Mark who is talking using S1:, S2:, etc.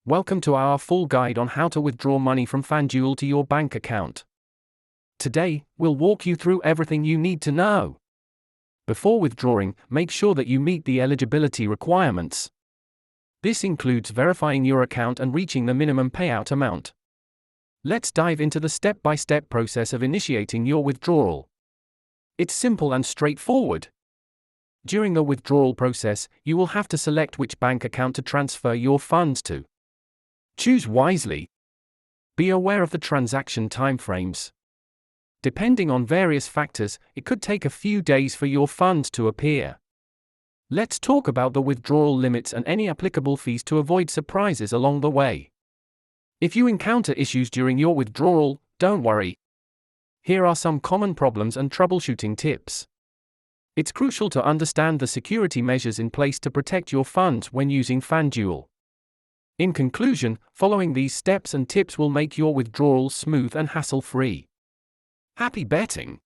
S1: Welcome to our full guide on how to withdraw money from FanDuel to your bank account. Today, we'll walk you through everything you need to know. Before withdrawing, make sure that you meet the eligibility requirements. This includes verifying your account and reaching the minimum payout amount. Let's dive into the step-by-step process of initiating your withdrawal. It's simple and straightforward. During the withdrawal process, you will have to select which bank account to transfer your funds to. Choose wisely. Be aware of the transaction timeframes. Depending on various factors, it could take a few days for your funds to appear. Let's talk about the withdrawal limits and any applicable fees to avoid surprises along the way. If you encounter issues during your withdrawal, don't worry. Here are some common problems and troubleshooting tips. It's crucial to understand the security measures in place to protect your funds when using FanDuel. In conclusion, following these steps and tips will make your withdrawal smooth and hassle-free. Happy betting!